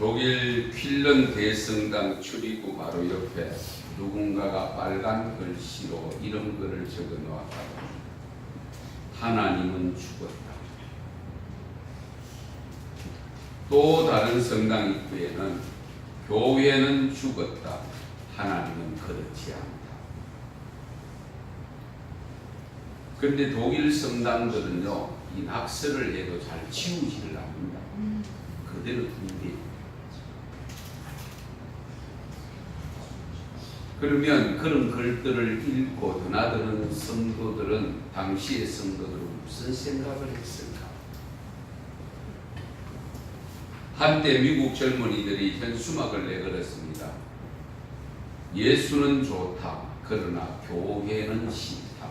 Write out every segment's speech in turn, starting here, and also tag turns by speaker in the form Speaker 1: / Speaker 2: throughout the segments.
Speaker 1: 독일 퀼런 대성당 출입구 바로 옆에 누군가가 빨간 글씨로 이런 글을 적어 놓았다고. 하나님은 죽었다. 또 다른 성당 입구에는 교회는 죽었다. 하나님은 그렇지 않다. 그런데 독일 성당들은요, 이 낙서를 해도 잘 치우지를 않는다. 그대로 둔대. 그러면 그런 글들을 읽고 드나드는 성도들은 당시의 성도들은 무슨 생각을 했을까? 한때 미국 젊은이들이 현수막을 내걸었습니다. 예수는 좋다. 그러나 교회는 싫다.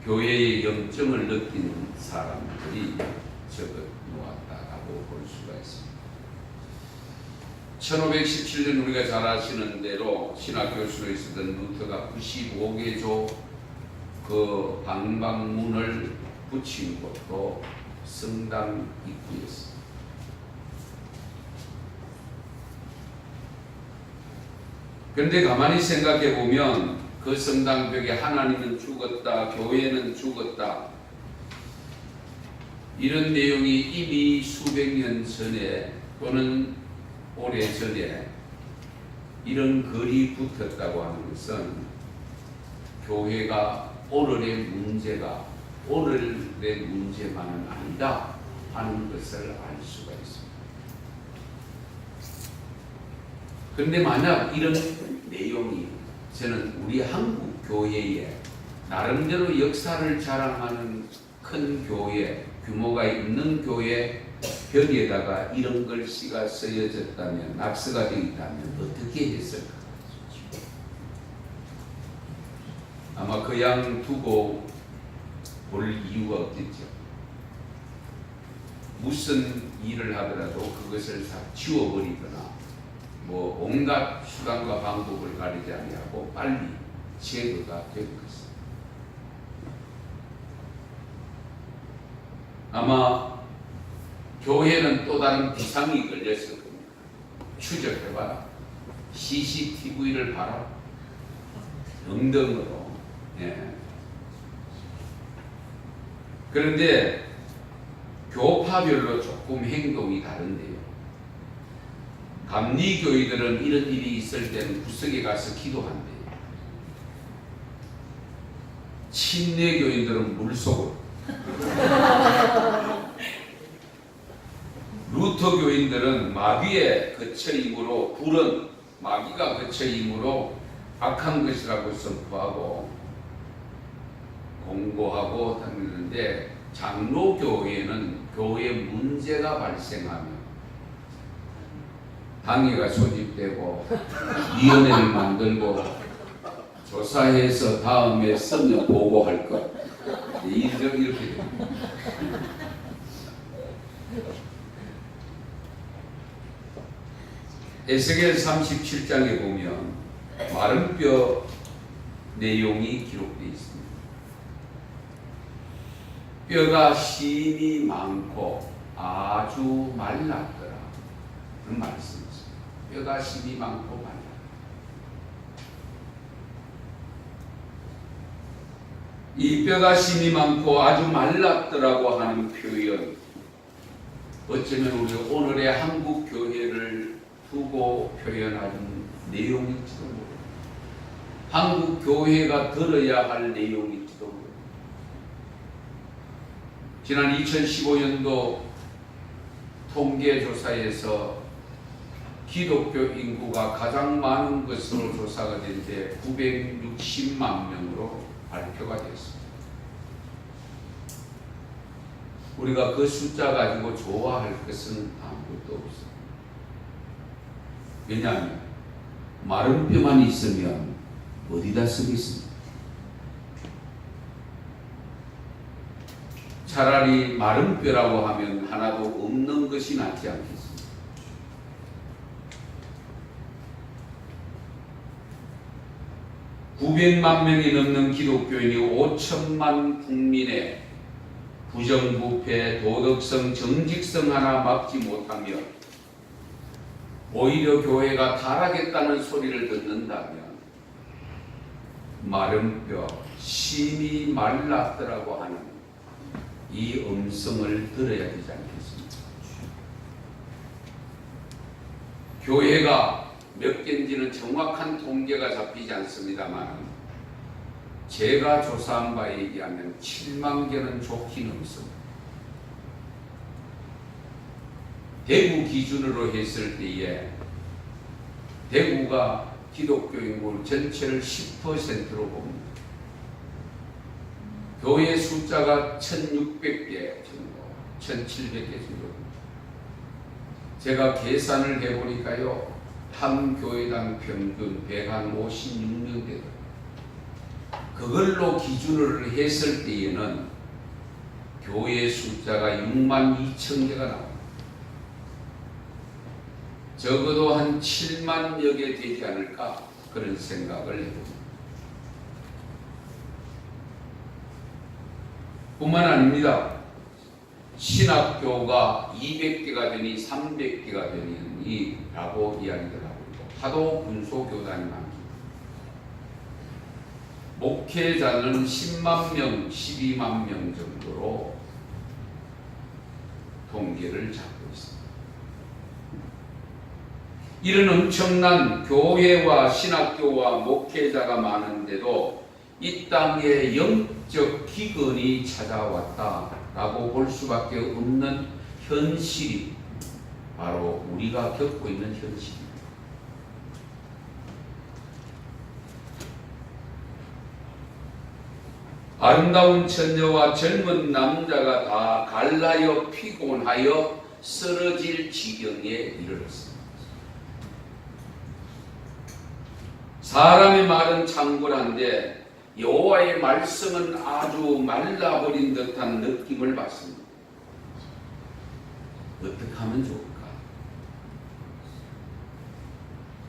Speaker 1: 교회의 영점을 느끼는 사람들이 적어 놓았다라고 볼 수가 있습니다. 1517년 우리가 잘 아시는 대로 신학 교수로 있었던 루터가 95개조 그 방방문을 붙인 곳도 성당 입구였습니다. 그런데 가만히 생각해 보면 그 성당벽에 하나님은 죽었다, 교회는 죽었다, 이런 내용이 이미 수백 년 전에 또는 오래 전에 이런 글이 붙었다고 하는 것은 교회가 오늘의 문제가 오늘의 문제만은 아니다 하는 것을 알 수가 있습니다. 그런데 만약 이런 내용이 저는 우리 한국 교회에 나름대로 역사를 자랑하는 큰 교회, 규모가 있는 교회 벽에다가 이런 글씨가 쓰여졌다면, 낙서가 되어 있다면 어떻게 했을까? 아마 그냥 두고 볼 이유가 없겠죠. 무슨 일을 하더라도 그것을 다 지워버리거나 뭐 온갖 수단과 방법을 가리지 아니하고 빨리 제거가 될 것입니다. 아마 교회는 또 다른 비상이 걸렸을 겁니다. 추적해봐라. CCTV를 봐라. 등등으로. 예. 그런데 교파별로 조금 행동이 다른데요. 감리교회들은 이런 일이 있을 때는 구석에 가서 기도한대요. 침례교인들은 물속으로. 루터 교인들은 마귀의 거처이므로, 불은 마귀가 거처이므로 악한 것이라고 선포하고 공고하고 다니는데, 장로교회는 교회 문제가 발생하면 당회가 소집되고 위원회를 만들고 조사해서 다음에 서면 보고할 것, 이렇게 됩니다. 에스겔 37장에 보면 마른 뼈 내용이 기록되어 있습니다. 뼈가 심이 많고 아주 말랐더라. 그런 말씀이죠. 뼈가 심이 많고 말랐다. 이 뼈가 심이 많고 아주 말랐더라고 하는 표현, 어쩌면 우리 오늘의 한국 교회를 두고 표현하는 내용일지도 모릅니다. 한국 교회가 들어야 할 내용일지도 모릅니다. 지난 2015년도 통계조사에서 기독교 인구가 가장 많은 것으로 조사가 된 데 960만 명으로 발표가 됐습니다. 우리가 그 숫자 가지고 좋아할 것은 아무것도 없습니다. 왜냐하면 마른 뼈만 있으면 어디다 쓰겠습니까? 차라리 마른 뼈라고 하면 하나도 없는 것이 낫지 않겠습니까? (900만) 명이 넘는 기독교인이 5천만 국민의 부정부패, 도덕성, 정직성 하나 막지 못하며 오히려 교회가 타락했다는 소리를 듣는다면 마른 뼈, 심이 말랐더라고 하는 이 음성을 들어야 되지 않겠습니까? 교회가 몇 개인지는 정확한 통계가 잡히지 않습니다만 제가 조사한 바에 의하면 7만 개는 좋긴 없습니다. 대구 기준으로 했을 때에 대구가 기독교 인구 전체를 10%로 봅니다. 교회 숫자가 1600개 정도, 1700개 정도. 제가 계산을 해보니까요, 한 교회당 평균 156명 되더라고요. 그걸로 기준을 했을 때에는 교회 숫자가 6만 2천 개가 나옵니다. 적어도 한 7만여 개 되지 않을까 그런 생각을 해봅니다. 뿐만 아닙니다. 신학교가 200개가 되니 300개가 되니 라고 이야기를 하고 있고 하도 군소교단이 많습니다. 목회자는 10만 명, 12만 명 정도로 통계를 잡고 있습니다. 이런 엄청난 교회와 신학교와 목회자가 많은데도 이 땅에 영적 기근이 찾아왔다라고 볼 수밖에 없는 현실이 바로 우리가 겪고 있는 현실입니다. 아름다운 처녀와 젊은 남자가 다 갈라여 피곤하여 쓰러질 지경에 이르렀습니다. 사람의 말은 창궐한데 여호와의 말씀은 아주 말라버린 듯한 느낌을 받습니다. 어떻게 하면 좋을까?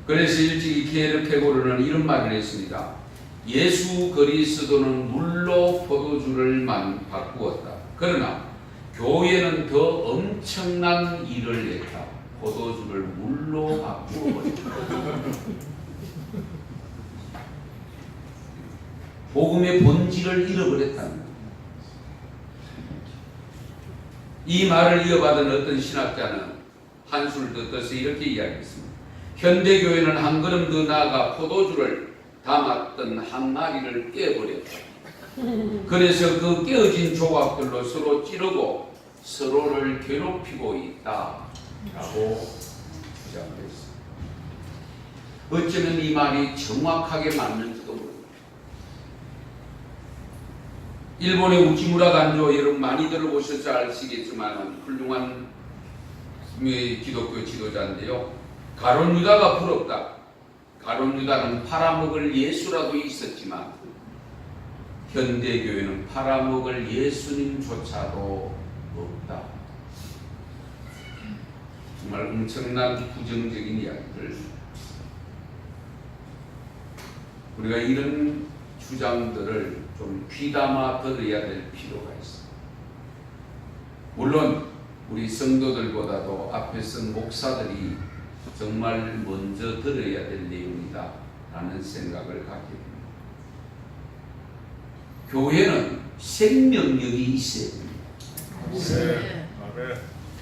Speaker 1: 그래서 일찍이 게르케고르는 이런 말을 했습니다. 예수 그리스도는 물로 포도주를 바꾸었다. 그러나 교회는 더 엄청난 일을 했다. 포도주를 물로 바꾸어버렸다. 복음의 본질을 잃어버렸다는 거예요. 이 말을 이어받은 어떤 신학자는 한술 더 떠서 이렇게 이야기했습니다. 현대교회는 한 걸음 더 나아가 포도주를 담았던 항아리를 깨버렸다. 그래서 그 깨어진 조각들로 서로 찌르고 서로를 괴롭히고 있다라고 주장했습니다. 어쩌면 이 말이 정확하게 맞는지도 모릅니다. 일본의 우치무라 간조 여러분 많이 들어보셔서 아시겠지만 훌륭한 기독교 지도자인데요. 가룟 유다가 부럽다. 가룟 유다는 팔아먹을 예수라도 있었지만 현대교회는 팔아먹을 예수님조차도 없다. 정말 엄청난 부정적인 이야기들. 우리가 이런 주장들을 좀 귀담아 들어야 될 필요가 있습니다. 물론 우리 성도들보다도 앞에 선 목사들이 정말 먼저 들어야 될 내용이다 라는 생각을 갖게 됩니다. 교회는 생명력이 있어야 됩니다.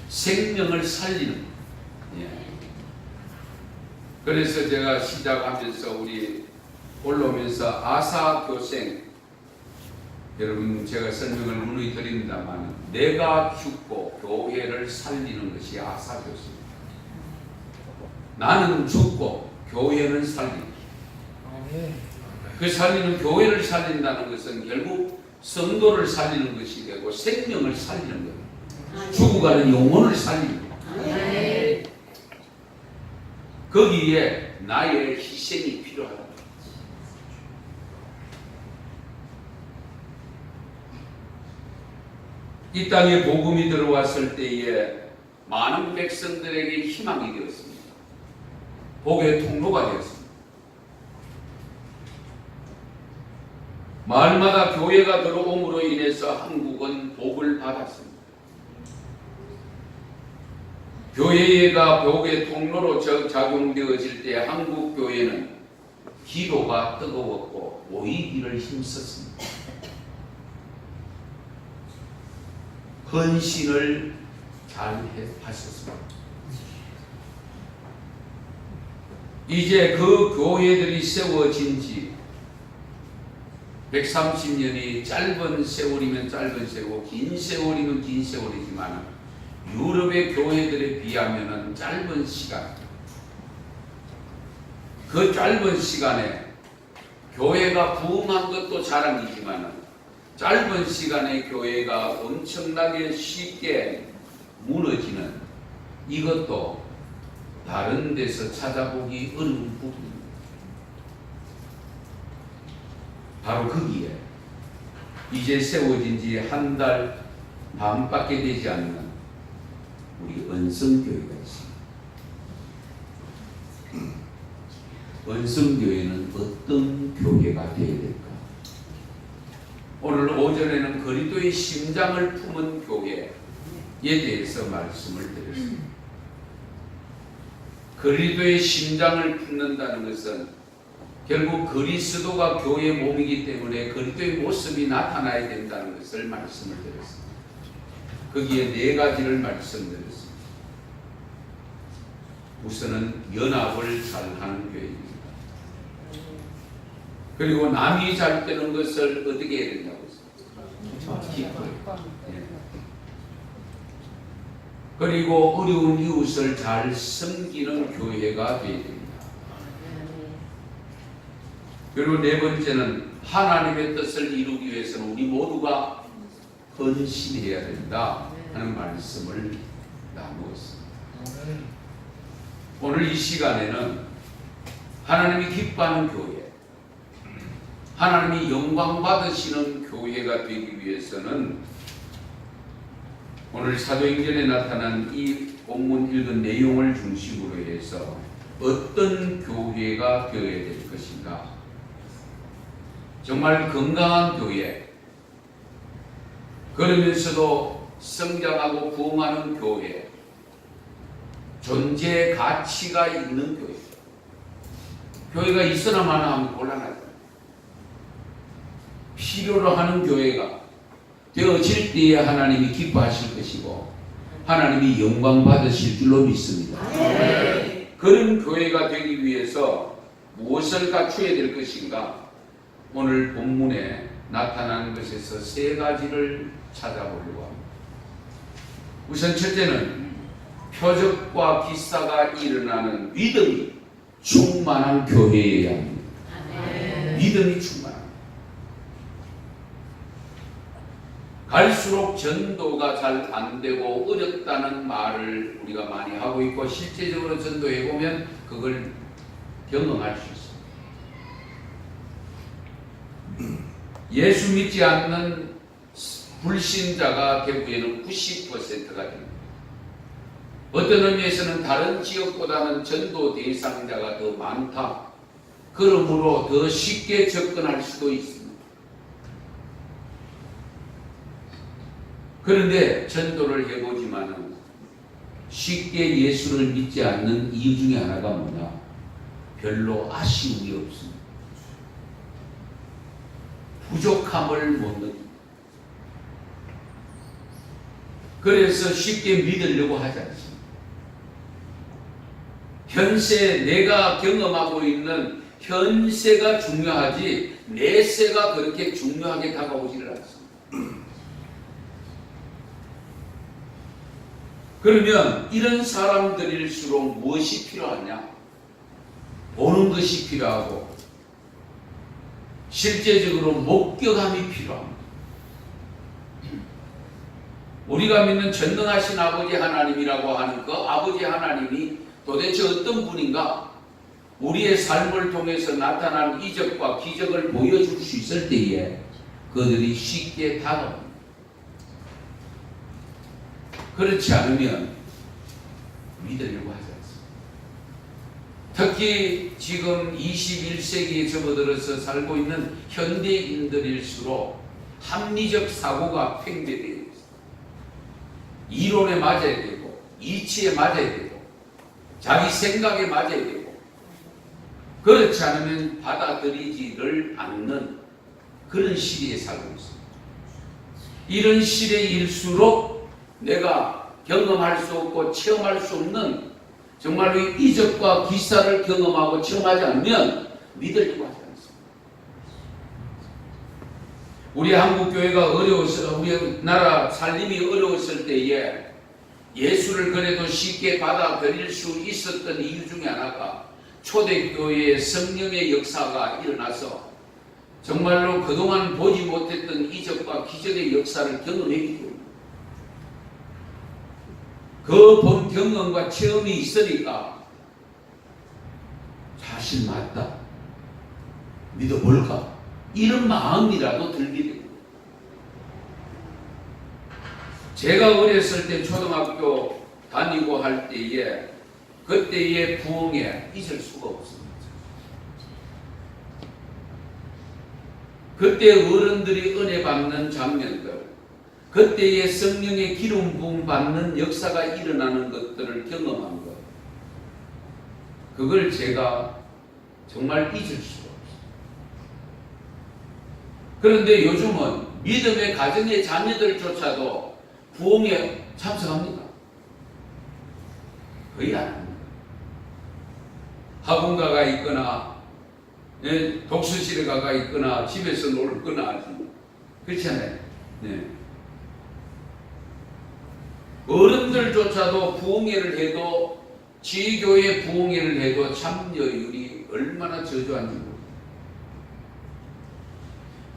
Speaker 1: 생명을 살리는. 그래서 제가 시작하면서 우리 올라오면서 아사교생 여러분 제가 설명을 누누이 드립니다만 내가 죽고 교회를 살리는 것이 아사교생. 나는 죽고 교회는 살린다. 그 살리는 교회를 살린다는 것은 결국 성도를 살리는 것이 되고 생명을 살리는 거예요. 죽어가는 영혼을 살리는 거예요. 거기에 나의 희생이 필요하다. 이 땅에 복음이 들어왔을 때에 많은 백성들에게 희망이 되었습니다. 복의 통로가 되었습니다. 마을마다 교회가 들어옴으로 인해서 한국은 복을 받아 봤습니다. 교회가 교회 통로로 작용되어질 때 한국 교회는 기도가 뜨거웠고 모이기를 힘썼습니다. 헌신을 잘 하셨습니다. 이제 그 교회들이 세워진 지 130년이 짧은 세월이면 짧은 세월, 긴 세월이면 긴 세월이지만 유럽의 교회들에 비하면 짧은 시간, 그 짧은 시간에 교회가 부흥한 것도 자랑이지만 짧은 시간에 교회가 엄청나게 쉽게 무너지는 이것도 다른 데서 찾아보기 어려운 부분입니다. 바로 거기에 이제 세워진 지 한 달 반밖에 되지 않는 우리 은성교회가 있습니다. 은성교회는 어떤 교회가 되어야 될까? 오늘 오전에는 그리스도의 심장을 품은 교회에 대해서 말씀을 드렸습니다. 그리스도의 심장을 품는다는 것은 결국 그리스도가 교회의 몸이기 때문에 그리스도의 모습이 나타나야 된다는 것을 말씀을 드렸습니다. 거기에 네 가지를 말씀드렸습니다. 우선은 연합을 잘하는 교회입니다. 그리고 남이 잘 되는 것을 어떻게 해야 된다고 했습니다. 기뻐요. 그리고 어려운 이웃을 잘 섬기는 교회가 되어야 됩니다. 그리고 네 번째는 하나님의 뜻을 이루기 위해서는 우리 모두가 헌신해야 된다 하는 말씀을 나누었습니다. 오늘 이 시간에는 하나님이 기뻐하는 교회, 하나님이 영광 받으시는 교회가 되기 위해서는 오늘 사도행전에 나타난 이 본문 읽은 내용을 중심으로 해서 어떤 교회가 되어야 될 것인가? 정말 건강한 교회, 그러면서도 성장하고 부흥하는 교회, 존재 가치가 있는 교회. 교회가 있어야만 하면 곤란하죠. 필요로 하는 교회가 되어질 때에 하나님이 기뻐하실 것이고 하나님이 영광 받으실 줄로 믿습니다. 그런 교회가 되기 위해서 무엇을 갖춰야 될 것인가? 오늘 본문에 나타난 것에서 세 가지를 찾아보려고 합니다. 우선 첫째는 표적과 기사가 일어나는 믿음이 충만한 교회여야 합니다. 믿음이 충만합니다. 갈수록 전도가 잘 안 되고 어렵다는 말을 우리가 많이 하고 있고 실제적으로 전도해 보면 그걸 경험할 수 있습니다. 예수 믿지 않는 불신자가 결국에는 90%가 됩니다. 어떤 의미에서는 다른 지역보다는 전도 대상자가 더 많다. 그러므로 더 쉽게 접근할 수도 있습니다. 그런데 전도를 해보지만은 쉽게 예수를 믿지 않는 이유 중에 하나가 뭐냐? 별로 아쉬움이 없습니다. 부족함을 못 느낍니다. 그래서 쉽게 믿으려고 하지 않습니다. 현세 내가 경험하고 있는 현세가 중요하지 내세가 그렇게 중요하게 다가오지를 않습니다. 그러면 이런 사람들일수록 무엇이 필요하냐? 보는 것이 필요하고 실제적으로 목격함이 필요합니다. 우리가 믿는 전능하신 아버지 하나님이라고 하는 그 아버지 하나님이 도대체 어떤 분인가? 우리의 삶을 통해서 나타난 이적과 기적을 보여줄 수 있을 때에 그들이 쉽게 다가옵니다. 그렇지 않으면 믿으려고 하지 않습니다. 특히 지금 21세기에 접어들어서 살고 있는 현대인들일수록 합리적 사고가 팽배되어 있습니다. 이론에 맞아야 되고 이치에 맞아야 되고 자기 생각에 맞아야 되고 그렇지 않으면 받아들이지를 않는 그런 시대에 살고 있습니다. 이런 시대일수록 내가 경험할 수 없고 체험할 수 없는 정말로 이적과 기사를 경험하고 체험하지 않으면 믿으려고 하지 않습니다. 우리 한국교회가 우리나라 살림이 어려웠을 때에 예수를 그래도 쉽게 받아들일 수 있었던 이유 중에 하나가 초대교회의 성령의 역사가 일어나서 정말로 그동안 보지 못했던 이적과 기적의 역사를 경험했기 때문에 그 본 경험과 체험이 있으니까 사실 맞다 믿어볼까 이런 마음이라도 들게 됩니다. 제가 어렸을 때 초등학교 다니고 할 때에 그때의 부흥에 잊을 수가 없습니다. 그때 어른들이 은혜 받는 장면들, 그때의 성령의 기름 부음 받는 역사가 일어나는 것들을 경험한 것, 그걸 제가 정말 잊을 수가 없어요. 그런데 요즘은 믿음의 가정의 자녀들조차도 부흥에 참석합니다. 거의 안 합니다. 학원가가 있거나 독서실에 가가 있거나 집에서 놀거나 하지. 그렇잖아요. 네. 어른들조차도 부흥회를 해도 지교회 부흥회를 해도 참여율이 얼마나 저조한지 모릅니다.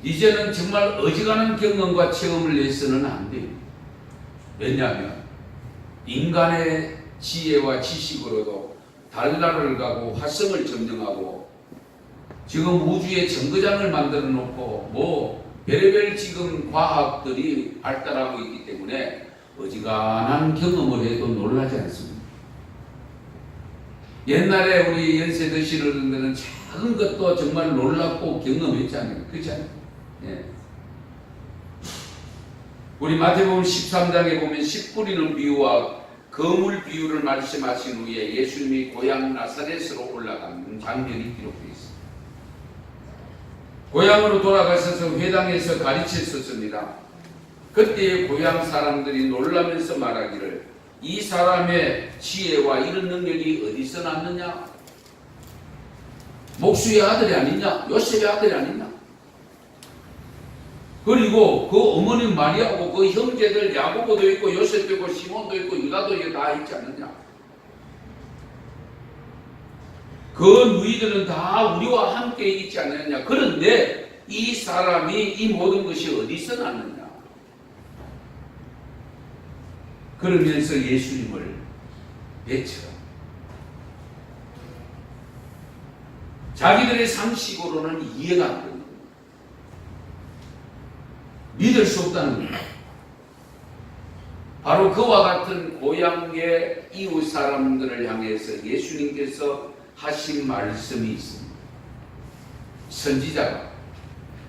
Speaker 1: 이제는 정말 어지간한 경험과 체험을 내서는 안 돼요. 왜냐하면 인간의 지혜와 지식으로도 달나라를 가고 화성을 점령하고 지금 우주에 정거장을 만들어 놓고 뭐 별의별 지금 과학들이 발달하고 있기 때문에 어지간한 경험을 해도 놀라지 않습니다. 옛날에 우리 연세 드시는 분들은 작은 것도 정말 놀랍고 경험했잖아요. 그렇지 않아요? 예. 우리 마태복음 13장에 보면 씨 뿌리는 비유와 거물 비유를 말씀하신 후에 예수님이 고향 나사렛으로 올라가는 장면이 기록되어 있습니다. 고향으로 돌아가셔서 회당에서 가르쳤었습니다. 그때의 고향 사람들이 놀라면서 말하기를 이 사람의 지혜와 이런 능력이 어디서 났느냐? 목수의 아들이 아니냐? 요셉의 아들이 아니냐? 그리고 그 어머니 마리아하고 그 형제들 야고보도 있고 요셉도 있고 시몬도 있고 유다도 있고 다 있지 않느냐? 그 누이들은 다 우리와 함께 있지 않느냐? 그런데 이 사람이 이 모든 것이 어디서 났느냐? 그러면서 예수님을 배쳐 자기들의 상식으로는 이해가 안 됩니다. 믿을 수 없다는 겁니다. 바로 그와 같은 고향의 이웃 사람들을 향해서 예수님께서 하신 말씀이 있습니다. 선지자가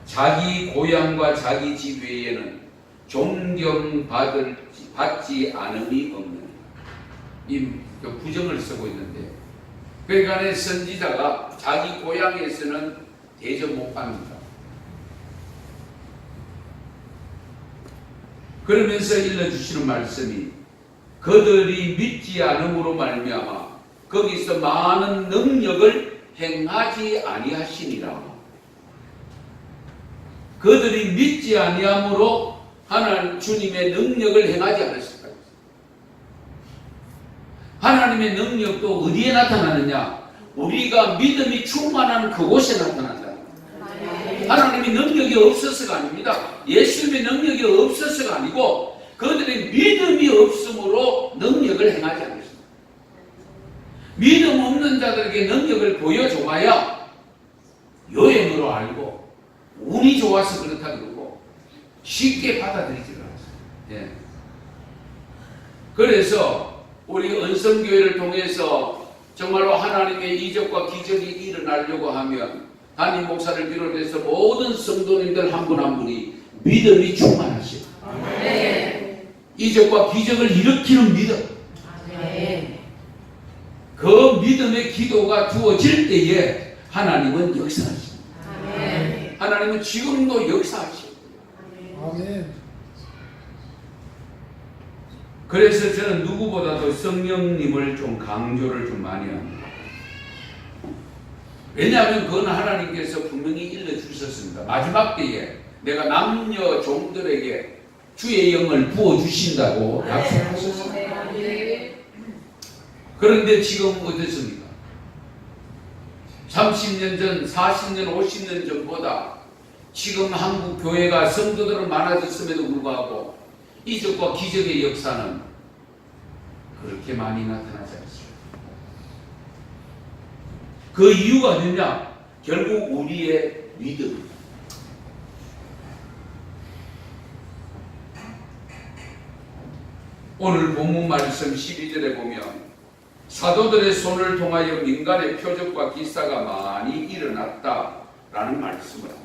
Speaker 1: 자기 고향과 자기 집 외에는 존경받지 않음이 없는 이 부정을 쓰고 있는데 그러니까 선지자가 자기 고향에서는 대접 못 받는다. 그러면서 일러주시는 말씀이 그들이 믿지 않음으로 말미암아 거기서 많은 능력을 행하지 아니하시니라. 그들이 믿지 아니함으로 하나님 주님의 능력을 행하지 않았을까? 하나님의 능력도 어디에 나타나느냐? 우리가 믿음이 충만한 그곳에 나타난다. 하나님의 능력이 없어서가 아닙니다. 예수님의 능력이 없어서가 아니고 그들의 믿음이 없으므로 능력을 행하지 않았습니다. 믿음 없는 자들에게 능력을 보여줘야 요행으로 알고 운이 좋아서 그렇다 그러고 쉽게 받아들이지 않았어요. 예. 그래서 우리 은성교회를 통해서 정말로 하나님의 이적과 기적이 일어나려고 하면 담임 목사를 비롯해서 모든 성도님들 한 분 한 분이 믿음이 충만하시고 이 이적과 기적을 일으키는 믿음. 그 믿음의 기도가 주어질 때에 하나님은 역사하십니다. 하나님은 지금도 역사하십니다. 그래서 저는 누구보다도 성령님을 좀 강조를 좀 많이 합니다. 왜냐하면 그건 하나님께서 분명히 일러주셨습니다. 마지막 때에 내가 남녀 종들에게 주의 영을 부어주신다고 약속하셨습니다. 그런데 지금 어떻습니까? 30년 전, 40년, 50년 전보다 지금 한국 교회가 성도들은 많아졌음에도 불구하고 이적과 기적의 역사는 그렇게 많이 나타나지 않습니다. 그 이유가 뭐냐? 결국 우리의 믿음. 오늘 본문 말씀 12절에 보면 사도들의 손을 통하여 민간의 표적과 기사가 많이 일어났다라는 말씀을 합니다.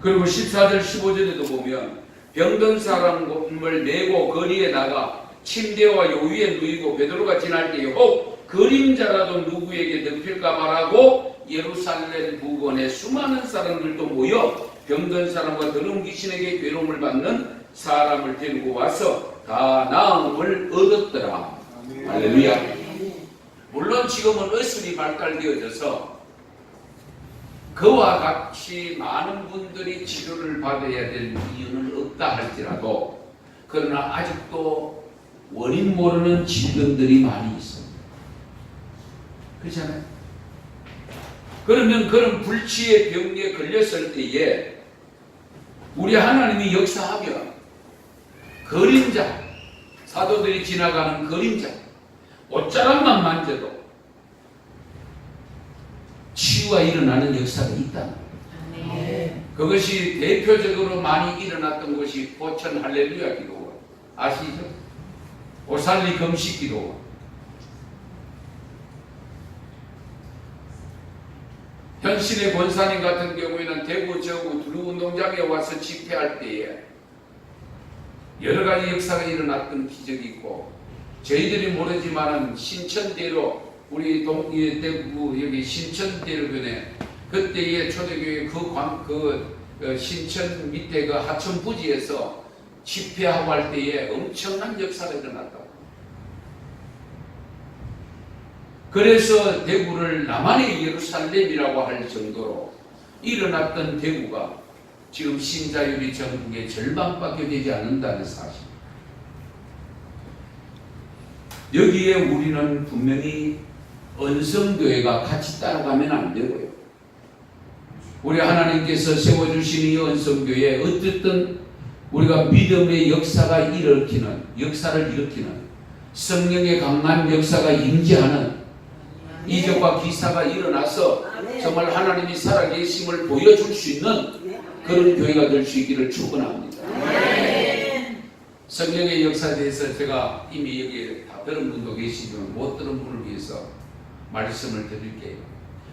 Speaker 1: 그리고 14절 15절에도 보면 병든 사람을 메고 거리에 나가 침대와 요위에 누이고 베드로가 지날 때에 혹 그림자라도 누구에게 덮일까 말하고 예루살렘 부근에 수많은 사람들도 모여 병든 사람과 더러운 귀신에게 괴로움을 받는 사람을 데리고 와서 다 나음을 얻었더라. 할렐루야. 물론 지금은 의술이 발달되어져서 그와 같이 많은 분들이 치료를 받아야 될 이유는 없다 할지라도 그러나 아직도 원인 모르는 질병들이 많이 있습니다. 그렇잖아요. 그러면 그런 불치의 병에 걸렸을 때에 우리 하나님이 역사하면 그림자, 사도들이 지나가는 그림자, 옷자락만 만져도 치유가 일어나는 역사가 있다. 그것이 대표적으로 많이 일어났던 것이 포천 할렐루야 기도원 아시죠? 오살리 금식 기도원. 현신의 권사님 같은 경우에는 대구 저구 두루운동장에 와서 집회할 때에 여러 가지 역사가 일어났던 기적이 있고 저희들이 모르지만은 신천대로 우리 대구 여기 신천대로변에 그때의 초대교회 신천 밑에 그 하천 부지에서 집회하고 할 때에 엄청난 역사가 일어났다고. 그래서 대구를 남한의 예루살렘이라고 할 정도로 일어났던 대구가 지금 신자율이 전국의 절반밖에 되지 않는다는 사실. 여기에 우리는 분명히 언성교회가 같이 따라가면 안 되고요. 우리 하나님께서 세워주신 이 언성교회에 어쨌든 우리가 믿음의 역사를 일으키는 성령의 강한 역사가 임재하는 이적과 기사가 일어나서 정말 하나님이 살아계심을 보여줄 수 있는 그런 교회가 될 수 있기를 축원합니다. 성령의 역사에 대해서 제가 이미 여기에 다 들은 분도 계시지만 못 들은 분을 위해서 말씀을 드릴게요.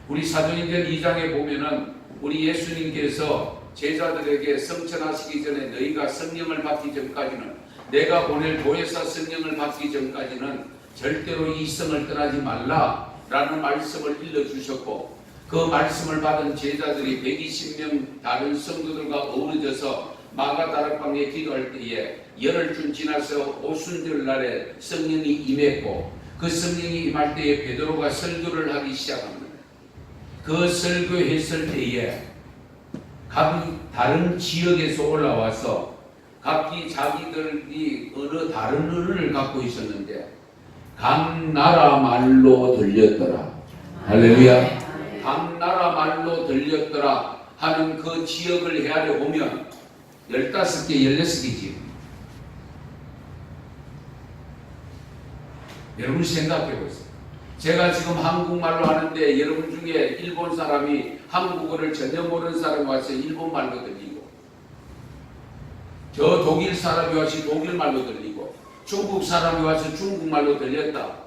Speaker 1: 우리 사도행전 2장에 보면은 우리 예수님께서 제자들에게 성천하시기 전에 너희가 성령을 받기 전까지는 내가 보낼 보혜사 성령을 받기 전까지는 절대로 이 성을 떠나지 말라라는 말씀을 일러주셨고 그 말씀을 받은 제자들이 120명 다른 성도들과 어우러져서 마가다락방에 기도할 때에 열흘쯤 지나서 오순절 날에 성령이 임했고 그 성령이 임할 때에 베드로가 설교를 하기 시작합니다. 그 설교했을 때에 각 다른 지역에서 올라와서 각기 자기들이 어느 다른 언어를 갖고 있었는데 각 나라 말로 들렸더라. 할렐루야. 각 나라 말로 들렸더라 하는 그 지역을 헤아려 보면 15개, 16개지. 여러분 생각해 보세요. 제가 지금 한국말로 하는데 여러분 중에 일본 사람이 한국어를 전혀 모르는 사람이 와서 일본말로 들리고 저 독일 사람이 와서 독일말로 들리고 중국 사람이 와서 중국말로 들렸다.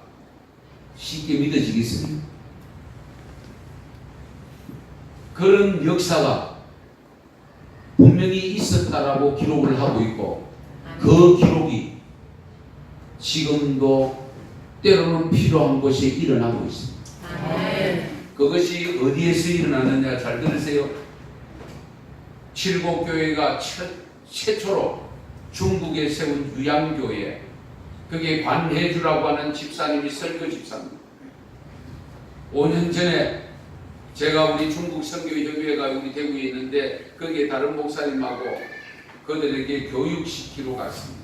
Speaker 1: 쉽게 믿어지겠습니까? 그런 역사가 분명히 분명히 있었다라고 기록을 하고 있고 그 기록이 지금도 때로는 필요한 곳에 일어나고 있습니다. 그것이 어디에서 일어나느냐 잘 들으세요. 칠곡교회가 최초로 중국에 세운 유양교회, 그게 관해주라고 하는 집사님이 설교 집사입니다. 5년 전에 제가 우리 중국 선교협의회가 우리 대구에 있는데 거기에 다른 목사님하고 그들에게 교육시키러 갔습니다.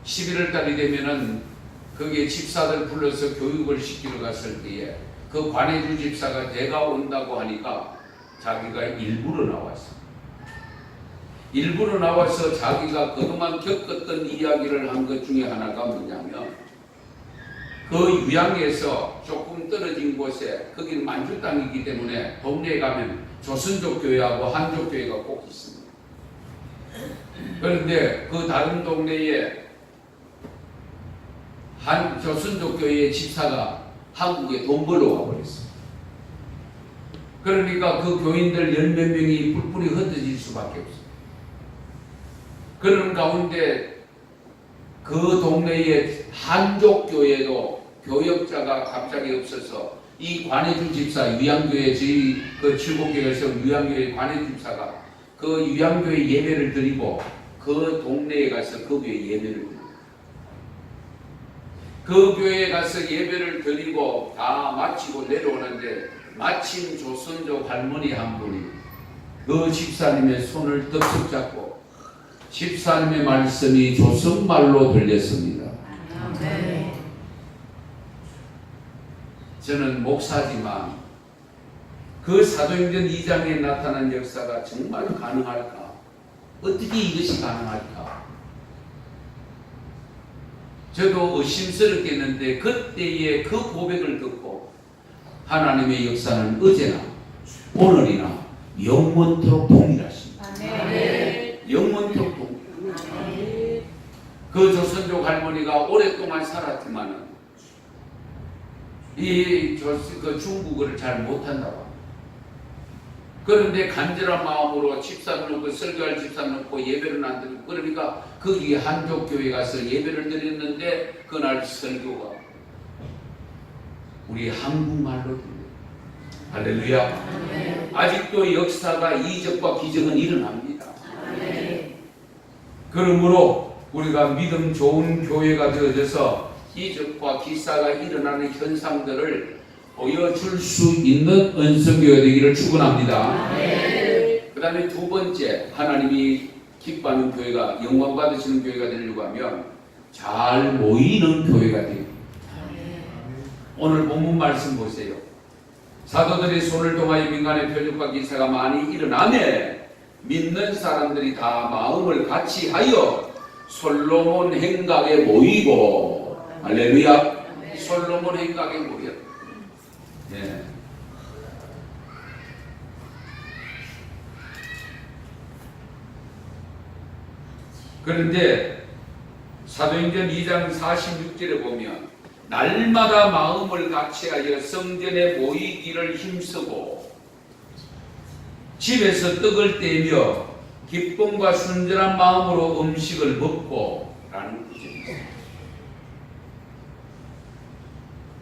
Speaker 1: 11월 달이 되면은 거기에 집사들 불러서 교육을 시키러 갔을 때에 그 관해주 집사가 내가 온다고 하니까 자기가 일부러 나왔습니다. 일부러 나와서 자기가 그동안 겪었던 이야기를 한 것 중에 하나가 뭐냐면 그 유양에서 조금 떨어진 곳에 거기는 만주 땅이기 때문에 동네에 가면 조선족 교회하고 한족 교회가 꼭 있습니다. 그런데 그 다른 동네에 한 조선족 교회의 집사가 한국에 돈 벌러 가버렸어요. 그러니까 그 교인들 10몇 명이 뿔뿔이 흩어질 수밖에 없어요. 그런 가운데 그 동네에 한족 교회도 교역자가 갑자기 없어서 이 관해주 집사, 유양교회, 저희 그 칠곡교회에서 유양교회 관해주 집사가 그 유양교회 예배를 드리고 그 동네에 가서 그 교회 예배를 드립니다. 그 교회에 가서 예배를 드리고 다 마치고 내려오는데 마침 조선족 할머니 한 분이 그 집사님의 손을 떡석 잡고 집사님의 말씀이 조선말로 들렸습니다. 저는 목사지만 그 사도행전 2장에 나타난 역사가 정말 가능할까? 어떻게 이것이 가능할까? 저도 의심스럽겠는데 그때의 그 고백을 듣고 하나님의 역사는 어제나 오늘이나 영원토록 동일하십니다. 영원토록 동일합니다. 그 조선족 할머니가 오랫동안 살았지만은 그 중국어를 잘 못한다고 합니다. 그런데 간절한 마음으로 집사 놓고 설교할 집사 놓고 예배를 안 드리고 그러니까 거기 한족교회 가서 예배를 드렸는데 그날 설교가 우리 한국말로 들려요. 할렐루야. 아직도 역사가 이적과 기적은 일어납니다. 그러므로 우리가 믿음 좋은 교회가 되어져서 이적과 기사가 일어나는 현상들을 보여줄 수 있는 은성교회가 되기를 축원합니다. 그 다음에 두 번째, 하나님이 기뻐하는 교회가, 영광 받으시는 교회가 되려고 하면 잘 모이는 교회가 됩니다. 오늘 본문 말씀 보세요. 사도들의 손을 통하여 민간의 표적과 기사가 많이 일어나매 믿는 사람들이 다 마음을 같이 하여 솔로몬 행각에 모이고, 할렐루야. 솔로몬 행각에 모여. 예. 그런데 사도행전 2장 46절에 보면 날마다 마음을 같이하여 성전에 모이기를 힘쓰고 집에서 떡을 떼며 기쁨과 순전한 마음으로 음식을 먹고 라는 구절입니다.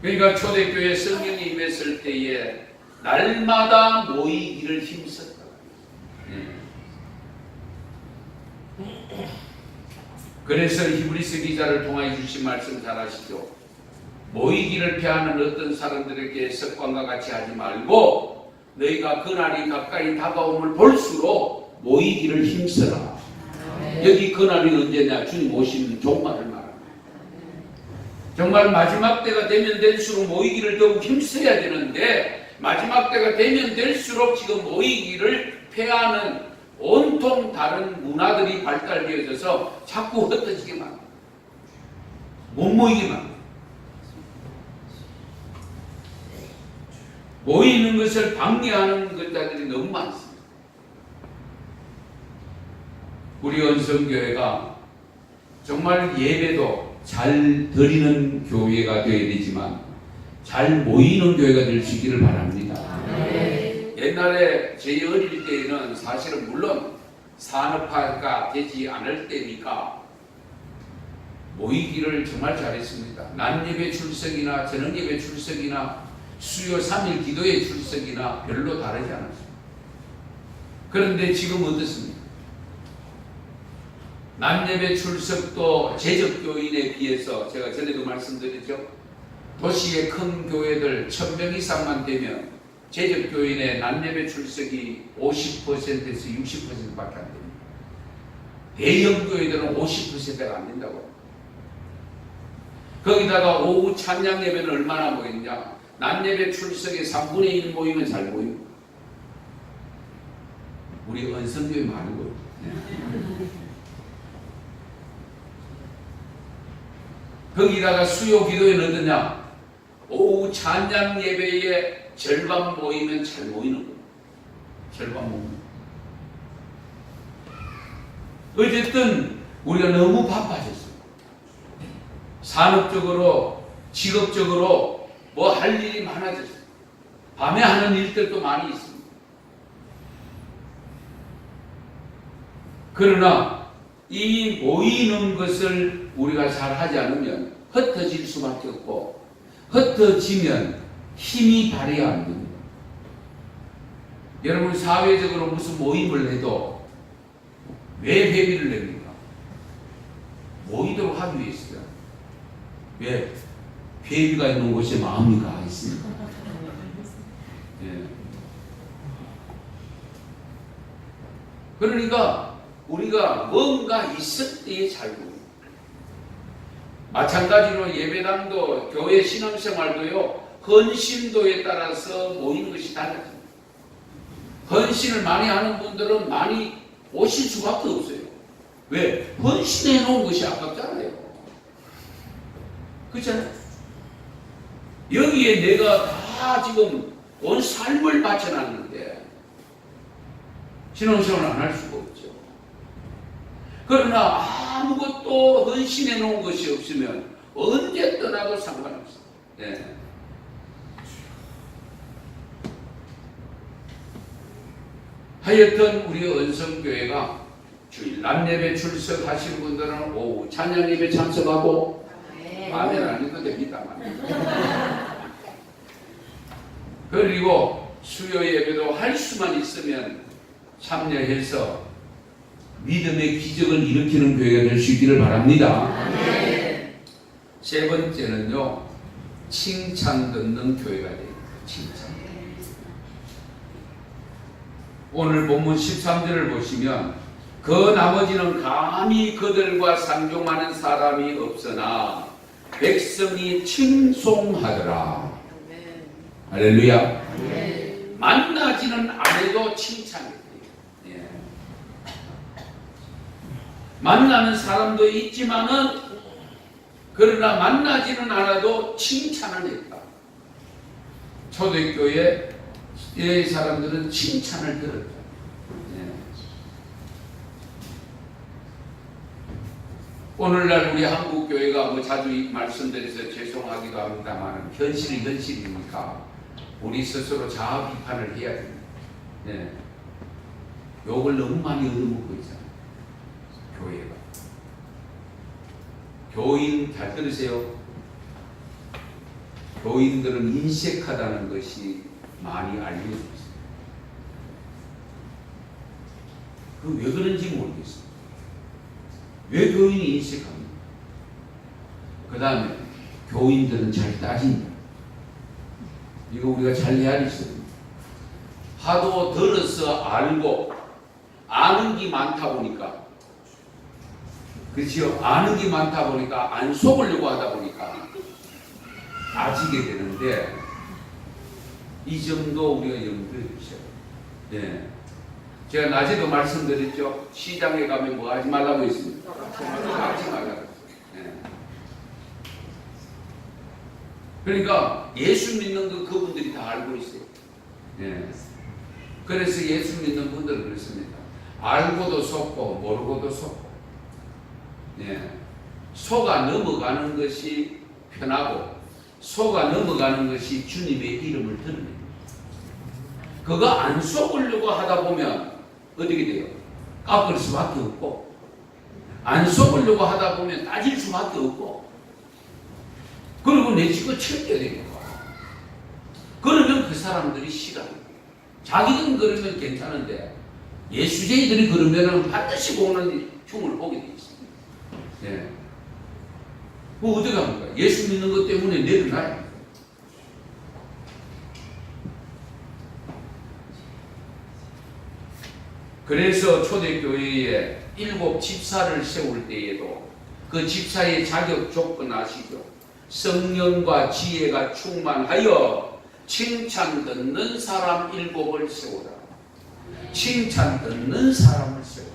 Speaker 1: 그러니까 초대교회 성령이 임했을 때에 날마다 모이기를 힘썼다. 그래서 히브리서 기자를 통하여 주신 말씀 잘 아시죠? 모이기를 피하는 어떤 사람들에게 습관과 같이 하지 말고 너희가 그날이 가까이 다가옴을 볼수록 모이기를 힘써라. 여기 그날이 언제냐? 주님 오시는 종말을 말합니다. 정말 마지막 때가 되면 될수록 모이기를 더욱 힘써야 되는데 마지막 때가 되면 될수록 지금 모이기를 폐하는 온통 다른 문화들이 발달되어져서 자꾸 흩어지게만 합니다. 못 모이게만 합니다. 모이는 것을 방해하는 것들이 너무 많습니다. 우리 언성교회가 정말 예배도 잘 드리는 교회가 되어야 되지만 잘 모이는 교회가 될 수 있기를 바랍니다. 옛날에 제 어릴 때에는 사실은 물론 산업화가 되지 않을 때니까 모이기를 정말 잘했습니다. 낮예배 출석이나 저녁예배 출석이나 수요 3일 기도의 출석이나 별로 다르지 않았습니다. 그런데 지금 어떻습니까? 낮예배 출석도 재적교인에 비해서 제가 전에도 말씀드렸죠. 도시의 큰 교회들 1000명 이상만 되면 재적교인의 낮예배 출석이 50%에서 60%밖에 안 됩니다. 대형 교회들은 50%가 안 된다고. 거기다가 오후 찬양 예배는 얼마나 모이느냐? 낮예배 출석의 3분의 1 모이면 잘 모입니다. 우리 은성교회 많은 거예요. 거기다가 수요 기도에는 어떠냐? 오후 찬양 예배에 절반 모이면 잘 모이는 거예요. 절반 모이는 거예요. 어쨌든 우리가 너무 바빠졌어요. 산업적으로, 직업적으로 뭐 할 일이 많아졌어요. 밤에 하는 일들도 많이 있습니다. 그러나 이 모이는 것을 우리가 잘 하지 않으면 흩어질 수밖에 없고, 흩어지면 힘이 발휘 안 됩니다. 여러분, 사회적으로 무슨 모임을 해도 왜 회비를 냅니까? 모이도록 하기 위해서요. 왜? 회비가 있는 곳에 마음이 가 있습니다. 예. 그러니까 우리가 뭔가 있을 때에 잘 모입니다. 마찬가지로 예배당도 교회 신앙생활도요, 헌신도에 따라서 모이는 것이 달라집니다. 헌신을 많이 하는 분들은 많이 오실 수밖에 없어요. 왜? 헌신해 놓은 것이 아깝잖아요. 그렇잖아요. 여기에 내가 다 지금 온 삶을 바쳐놨는데 신앙생활을 안 할 수가 없죠. 그러나 아무것도 헌신해 놓은 것이 없으면 언제 떠나도 상관없어요. 네. 하여튼 우리 은성교회가 주일 낮예배 출석하시는 분들은 오후 찬양예배 참석하고 마음에 안 해도 됩니다만 그리고 수요 예배도 할 수만 있으면 참여해서 믿음의 기적을 일으키는 교회가 될 수 있기를 바랍니다. 세 번째는요, 칭찬 듣는 교회가 됩니다. 칭찬. 오늘 본문 13절을 보시면 그 나머지는 감히 그들과 상종하는 사람이 없으나 백성이 칭송하더라. 할렐루야. 만나지는 않아도 칭찬해요. 예. 만나는 사람도 있지만은 그러나 만나지는 않아도 칭찬을 했다. 초대교회 사람들은 칭찬을 들었다. 예. 오늘날 우리 한국교회가 뭐 자주 말씀드려서 죄송하기도 합니다만 현실이 현실이니까 우리 스스로 자아 비판을 해야 됩니다. 네. 욕을 너무 많이 얻어먹고 있잖아요. 교회가. 교인 잘 들으세요. 교인들은 인색하다는 것이 많이 알려져 있어요. 그 왜 그런지 모르겠어요. 왜 교인이 인색합니까? 그 다음에 교인들은 잘 따진다. 이거 우리가 잘 헤아리셔야 됩니다. 하도 들어서 알고 아는 게 많다 보니까, 그렇죠? 아는 게 많다 보니까 안 속으려고 하다 보니까 아지게 되는데, 이 점도 우리가 염두에 두셔야 돼요. 네. 제가 낮에도 말씀드렸죠. 시장에 가면 뭐 하지 말라고 했습니다. 하지 말라고. 네. 그러니까 예수 믿는 거 그분들이 다 알고 있어요. 네. 그래서 예수 믿는 분들은 그렇습니다. 알고도 속고 모르고도 속고. 네. 속아 넘어가는 것이 편하고 속아 넘어가는 것이 주님의 이름을 드러냅니다. 그거 안 속으려고 하다 보면 어떻게 돼요? 깎을 수밖에 없고, 안 속으려고 하다 보면 따질 수밖에 없고, 그리고 내 집을 챙겨야 되겠고, 그러면 그 사람들이 싫어요. 자기들은 그러면 괜찮은데 예수쟁이들이 그러면 반드시 보는 흉을 보게 돼 있습니다. 예. 뭐 어떻게 합니까? 예수 믿는 것 때문에 내려놔요. 그래서 초대교회에 7 집사를 세울 때에도 그 집사의 자격 조건 아시죠? 성령과 지혜가 충만하여 칭찬 듣는 사람 7을 세우라. 칭찬 듣는 사람을 세우라.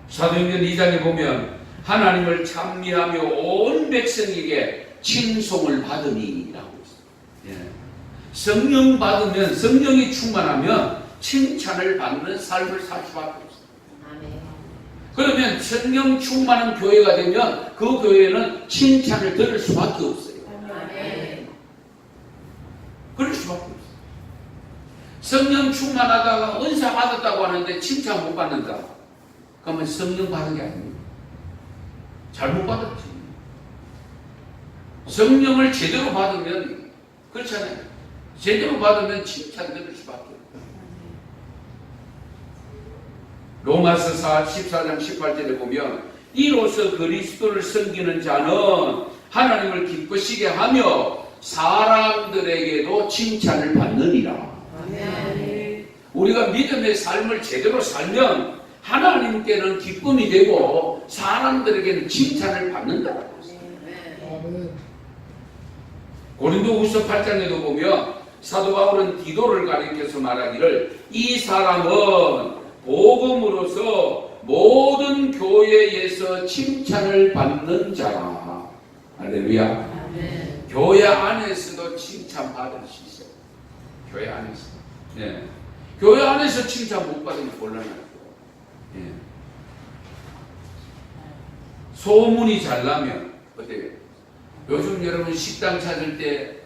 Speaker 1: 사도행전 2장에 보면 하나님을 찬미하며 온 백성에게 칭송을 받으니라고 있어요. 예. 성령 받으면, 성령이 충만하면 칭찬을 받는 삶을 살 수밖에 없어요. 그러면 성령 충만한 교회가 되면 그 교회는 칭찬을 들을 수밖에 없어요. 그럴 수밖에 없어요. 성령 충만하다가 은사 받았다고 하는데 칭찬 못 받는다. 그러면 성령 받은 게 아닙니다. 잘못 받았지. 성령을 제대로 받으면 그렇잖아요. 제대로 받으면 칭찬 들을 수밖에 없어요. 로마서 14장 18절에 보면 이로써 그리스도를 섬기는 자는 하나님을 기쁘시게 하며 사람들에게도 칭찬을 받느니라. 아멘. 우리가 믿음의 삶을 제대로 살면 하나님께는 기쁨이 되고 사람들에게는 칭찬을 받는다라고 했습니다. 고린도후서 8장에도 보면 사도 바울은 디도를 가리켜서 말하기를 이 사람은 복음으로서 모든 교회에서 칭찬을 받는 자라. 할렐루야. 교회 안에서도 칭찬받을 수 있어요. 교회 안에서. 네. 교회 안에서 칭찬 못 받으면 곤란하죠. 네. 소문이 잘 나면 어때요? 요즘 여러분 식당 찾을 때,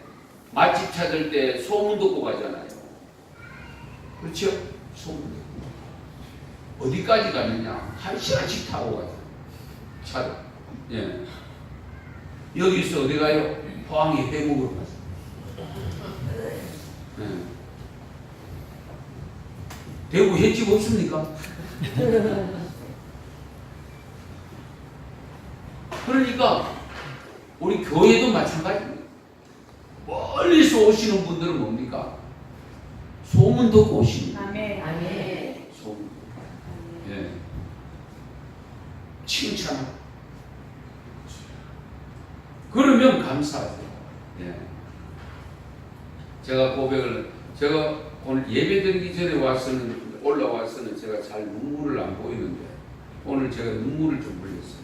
Speaker 1: 맛집 찾을 때 소문 듣고 가잖아요. 그렇죠? 소문 듣고. 어디까지 가느냐? 1시간씩 타고 가요. 차로. 예. 여기서 어디 가요? 포항에 회 먹으러 가요. 예. 대구 횟집 없습니까? 그러니까 우리 교회도 마찬가지입니다. 멀리서 오시는 분들은 뭡니까? 소문 듣고 오십니다.
Speaker 2: 아멘. 아멘.
Speaker 1: 소문. 예. 칭찬. 그러면 감사하죠. 예. 제가 오늘 예배드리기 전에 올라와서는 제가 잘 눈물을 안 보이는데 오늘 제가 눈물을 좀 흘렸어요.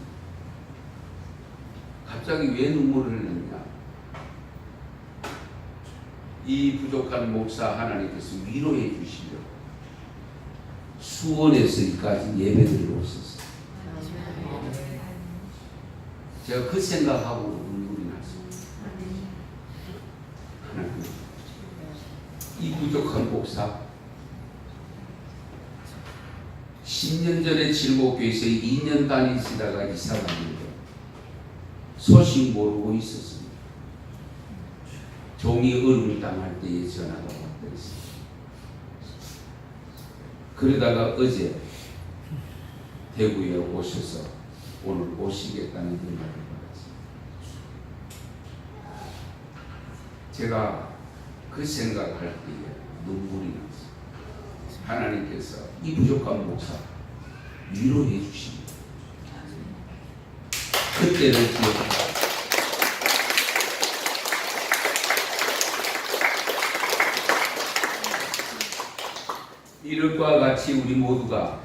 Speaker 1: 갑자기 왜 눈물을 흘렸냐? 이 부족한 목사 하나님께서 위로해 주시려고 수원에서 여기까지 예배드리고 있었어요. 제가 그 생각하고 눈물이 났어요. 하나님, 이 부족한 목사 10년 전에 질곡교에서 2년 다니시다가 이사 갔는데 소식 모르고 있었습니다. 종이 어려움 당할 때에 전화가 왔더랬습니다. 그러다가 어제 대구에 오셔서 오늘 오시겠다는 연락을 받았습니다. 제가 그 생각할 때에 눈물이 났어요. 하나님께서 이 부족한 목사 위로해 주십니다. 그때를 기억합니다. 이것과 같이 우리 모두가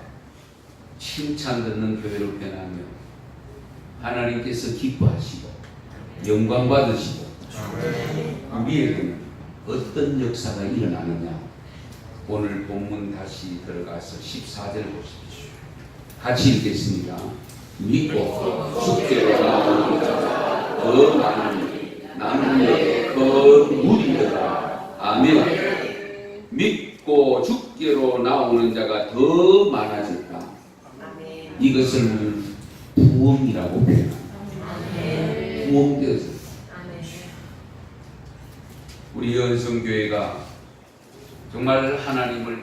Speaker 1: 칭찬 듣는 교회로 변하며 하나님께서 기뻐하시고 영광 받으시고 우리에게는 어떤 역사가 일어나느냐. 오늘 본문 다시 들어가서 14절 보십시오. 같이 읽겠습니다. 믿고 죽게 나오는 자가 더 많으니 나는 내 거물이더라. 아멘. 믿고 죽게 주께로 나오는 자가 더 많아졌다.
Speaker 2: 아멘.
Speaker 1: 이것을 부흥이라고 표현합니다.
Speaker 2: 아멘.
Speaker 1: 부흥되었어.
Speaker 2: 아멘.
Speaker 1: 우리 연성교회가 정말 하나님을